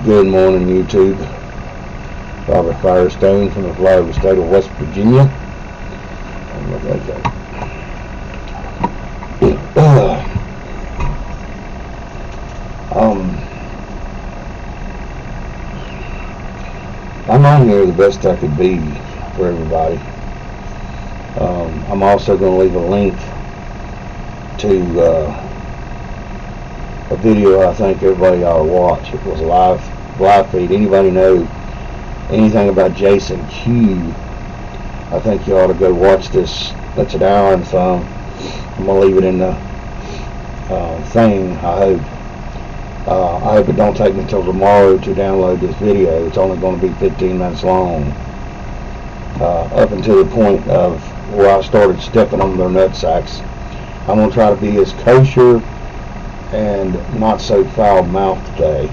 Good morning, YouTube. Robert Firestone from the flag of the state of West Virginia. I'm on here the best I could be for everybody. I'm also going to leave a link to a video I think everybody ought to watch. It was a live feed. Anybody know anything about Jason Q? I think you ought to go watch this. That's an hour and some. I'm going to leave it in the thing, I hope it don't take me until tomorrow to download this video. It's only going to be 15 minutes long. Up until the point of where I started stepping on their nutsacks. I'm going to try to be as kosher and not so foul-mouthed today,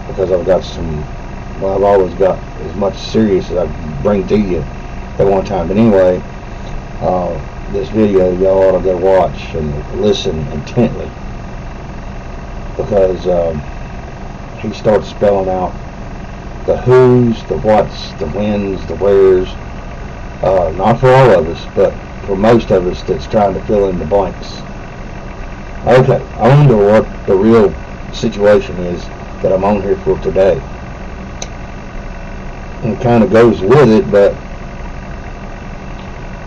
because I've got I've always got as much serious as I can bring to you at one time. But anyway, this video y'all ought to go watch and listen intently, because he starts spelling out the who's, the what's, the when's, the where's, not for all of us, but for most of us that's trying to fill in the blanks. Okay, on to what the real situation is that I'm on here for today. It kind of goes with it, but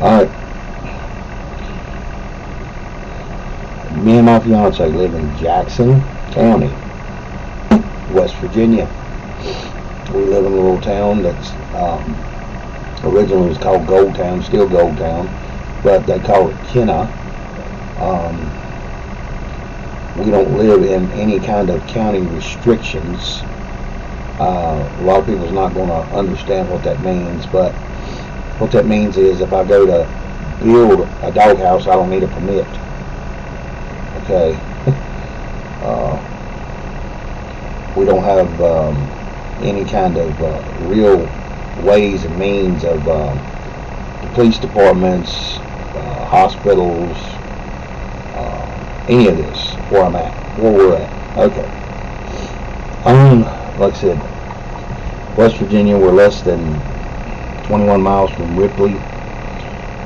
alright. Me and my fiance live in Jackson County, West Virginia. We live in a little town that's originally was called Goldtown, still Goldtown, but they call it Kenna. We don't live in any kind of county restrictions. A lot of people's not going to understand what that means, but what that means is if I go to build a doghouse, I don't need a permit. Okay. We don't have any kind of real ways and means of the police departments, hospitals, any of this where I'm at, where we're at. Okay. Like I said, West Virginia, we're less than 21 miles from Ripley,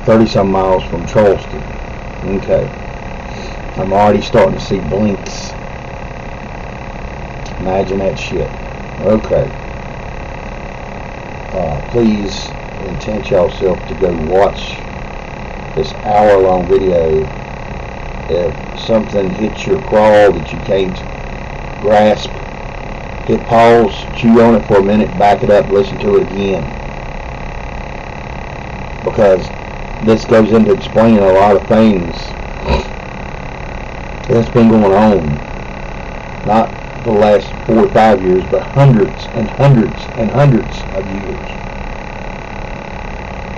30-some miles from Charleston. Okay. I'm already starting to see blinks. Imagine that shit. Okay. Please intent yourself to go watch this hour-long video. If something hits your crawl that you can't grasp, hit pause, chew on it for a minute, back it up, listen to it again. Because this goes into explaining a lot of things that's been going on. Not the last 4 or 5 years, but hundreds and hundreds and hundreds of years.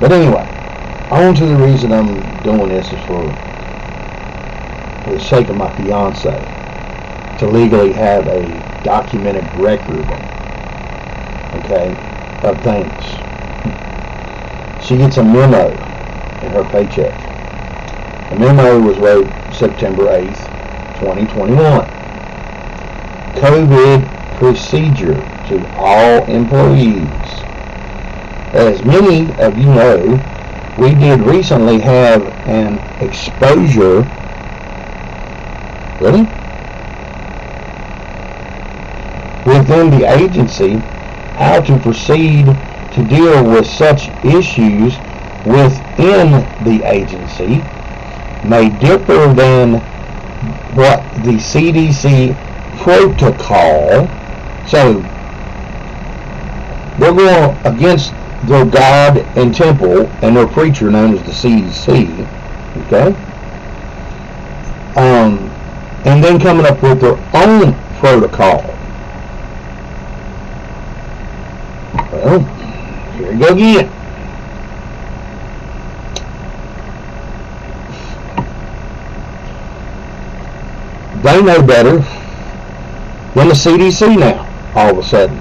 But anyway, on to the reason I'm doing this is for the sake of my fiance, to legally have a documented record, okay, of things. She gets a memo in her paycheck. The memo was wrote September 8th, 2021. COVID procedure to all employees. As many of you know, we did recently have an exposure. Really? Within the agency, how to proceed to deal with such issues within the agency may differ than what the CDC protocol. So we're going against their God and temple and their preacher known as the CDC, okay? And then coming up with their own protocol. Well, here we go again. They know better than the CDC now, all of a sudden.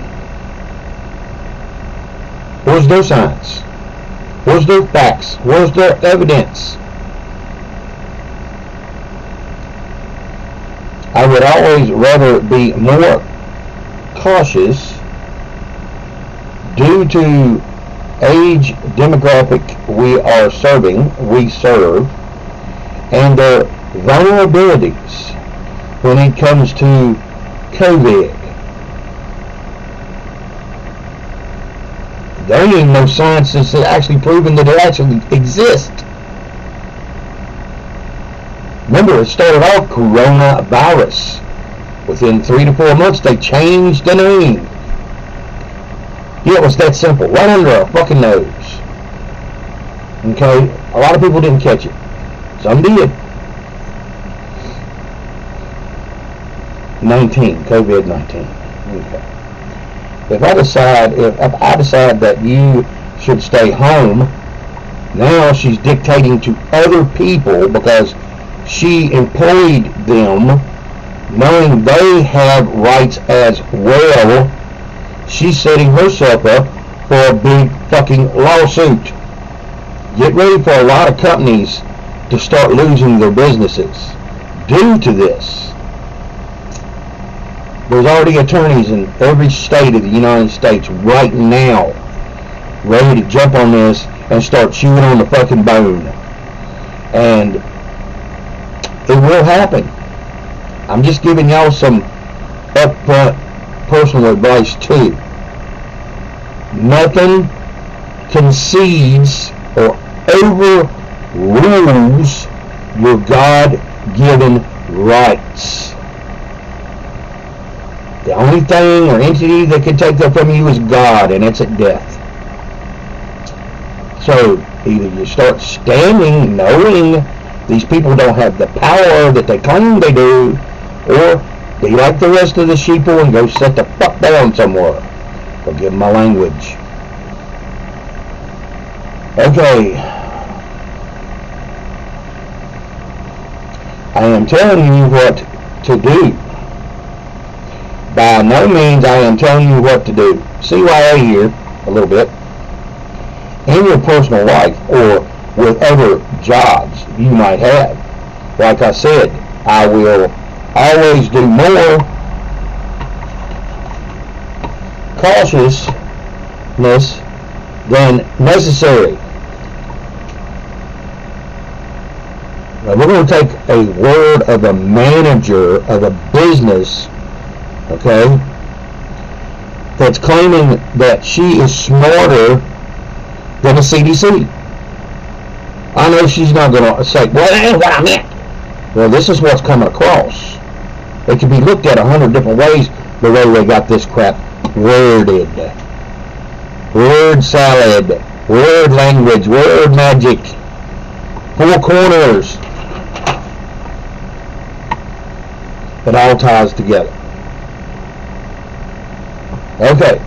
Where's their science? Where's their facts? Where's their evidence? I would always rather be more cautious due to age demographic we serve, and their vulnerabilities when it comes to COVID. There ain't even no science that's actually proven that it actually exists. Remember, it started off coronavirus. Within 3 to 4 months, they changed the name. Yeah, it was that simple. Right under our fucking nose. Okay? A lot of people didn't catch it. Some did. COVID-19. Okay. If I decide that you should stay home, now she's dictating to other people because she employed them, knowing they have rights as well. She's setting herself up for a big fucking lawsuit. Get ready for a lot of companies to start losing their businesses due to this. There's already attorneys in every state of the United States right now ready to jump on this and start chewing on the fucking bone. And it will happen. I'm just giving y'all some upfront personal advice too. Nothing concedes or overrules your God-given rights. The only thing or entity that can take that from you is God, and it's at death. So either you start standing knowing these people don't have the power that they claim they do, or be like the rest of the sheeple and go sit the fuck down somewhere. Forgive my language. Okay. I am telling you what to do. By no means I am telling you what to do. CYA here, a little bit. In your personal life or with other jobs you might have. Like I said, I will always do more cautiousness than necessary. Now we're going to take a word of a manager of a business, okay, that's claiming that she is smarter than the CDC. I know she's not going to say, well, that ain't what I meant. Well, this is what's coming across. It can be looked at 100 different ways the way they got this crap worded. Word salad, word language, word magic, 4 corners. It all ties together. Okay,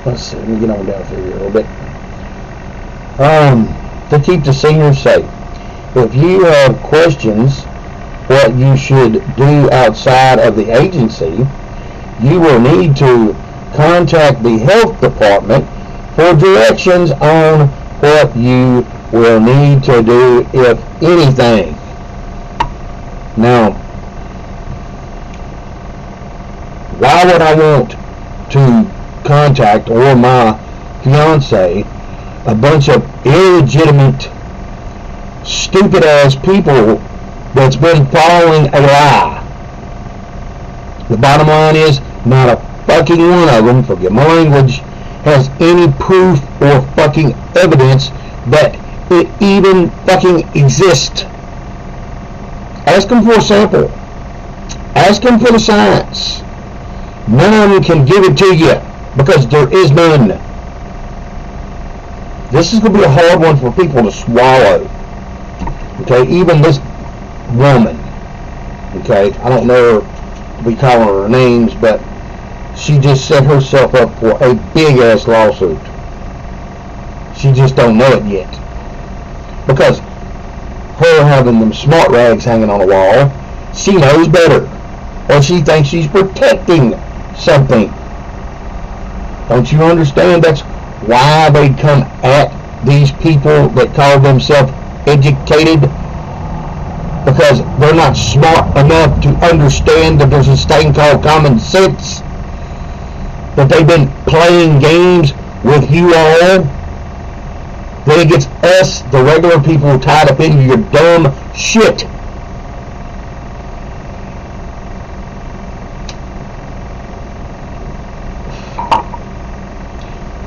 let's see, let me get on down through here a little bit. To keep the seniors safe. If you have questions what you should do outside of the agency, you will need to contact the health department for directions on what you will need to do, if anything. Now, why would I want to contact, or my fiance, a bunch of illegitimate, stupid ass people that's been following a lie? The bottom line is, not a fucking one of them, forgive my language, has any proof or fucking evidence that it even fucking exists. Ask them for a sample. Ask them for the science. None of them can give it to you because there is none. This is going to be a hard one for people to swallow. Okay, even this woman. Okay, I don't know her, we call her names, but she just set herself up for a big ass lawsuit. She just don't know it yet. Because her having them smart rags hanging on the wall, she knows better. Or she thinks she's protecting something. Don't you understand? That's why they come at these people that call themselves educated, because they're not smart enough to understand that there's this thing called common sense. that they've been playing games with you all, then it gets us, the regular people, tied up into your dumb shit.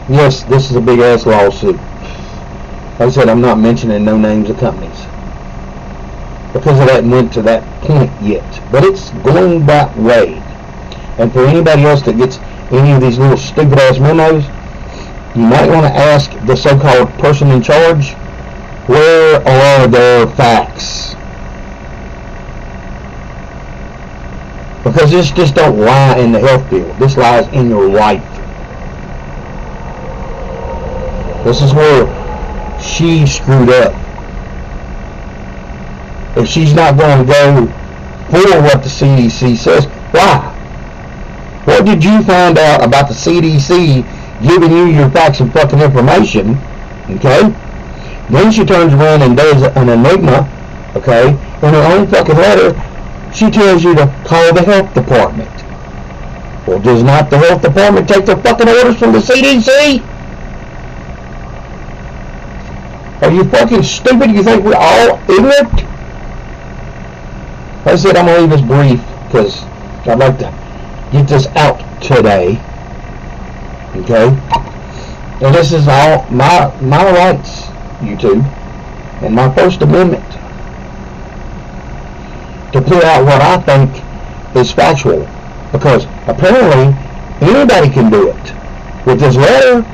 Yes, this is a big ass lawsuit. Like I said, I'm not mentioning no names of companies because it hasn't went to that point yet, but it's going that way. And for anybody else that gets any of these little stupid ass memos, you might want to ask the so-called person in charge, where are their facts? Because this just don't lie in the health bill. This lies in your life. This is where she screwed up. If she's not going to go for what the CDC says, why? What did you find out about the CDC giving you your facts and fucking information? Okay? Then she turns around and does an enigma, okay? In her own fucking letter, she tells you to call the health department. Well, does not the health department take their fucking orders from the CDC? Are you fucking stupid? You think we're all ignorant? Like I said, I'm going to leave this brief because I'd like to get this out today. Okay? And this is all my rights, YouTube, and my First Amendment to put out what I think is factual. Because apparently anybody can do it. With this letter,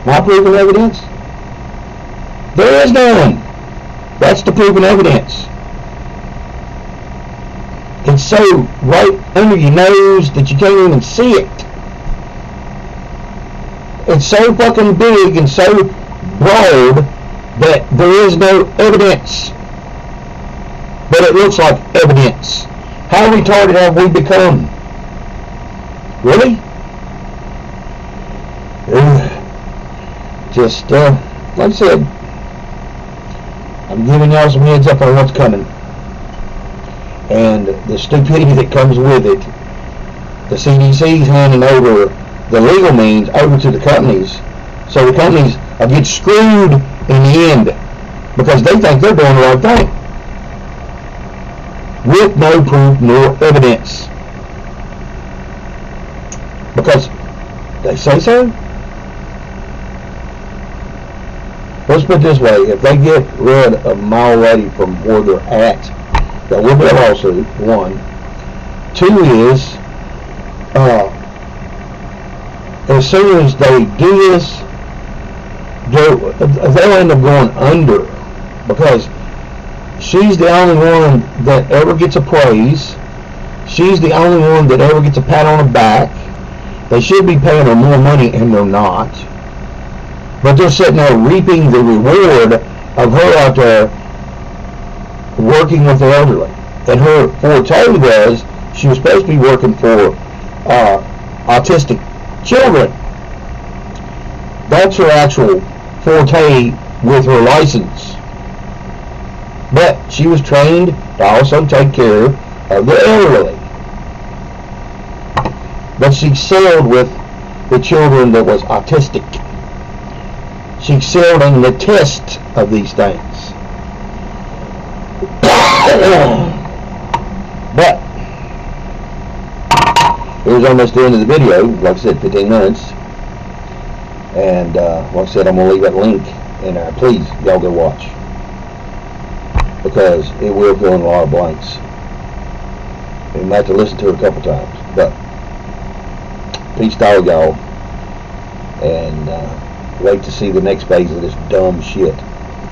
my proven evidence? There is none. That's the proven evidence. It's so right under your nose that you can't even see it. It's so fucking big and so broad that there is no evidence. But it looks like evidence. How retarded have we become? Really? Just, like I said, I'm giving y'all some heads up on what's coming. And the stupidity that comes with it. The CDC's handing over the legal means over to the companies. So the companies will get screwed in the end because they think they're doing the right thing. With no proof nor evidence. Because they say so. Let's put it this way, if they get rid of Mile Ready from where they're at, that will be a lawsuit, one. Two is, as soon as they do this, they'll end up going under, because she's the only one that ever gets a praise. She's the only one that ever gets a pat on the back. They should be paying her more money, and they're not. But they're sitting there reaping the reward of her out there working with the elderly. And her forte was, she was supposed to be working for autistic children. That's her actual forte with her license. But she was trained to also take care of the elderly. But she excelled with the children that was autistic. She excelled in the test of these things. But here's almost the end of the video. Like I said, 15 minutes. And like I said, I'm going to leave that link in there. Please, y'all go watch. Because it will fill in a lot of blanks. You might have to listen to it a couple times. But peace out, y'all. And wait to see the next phase of this dumb shit.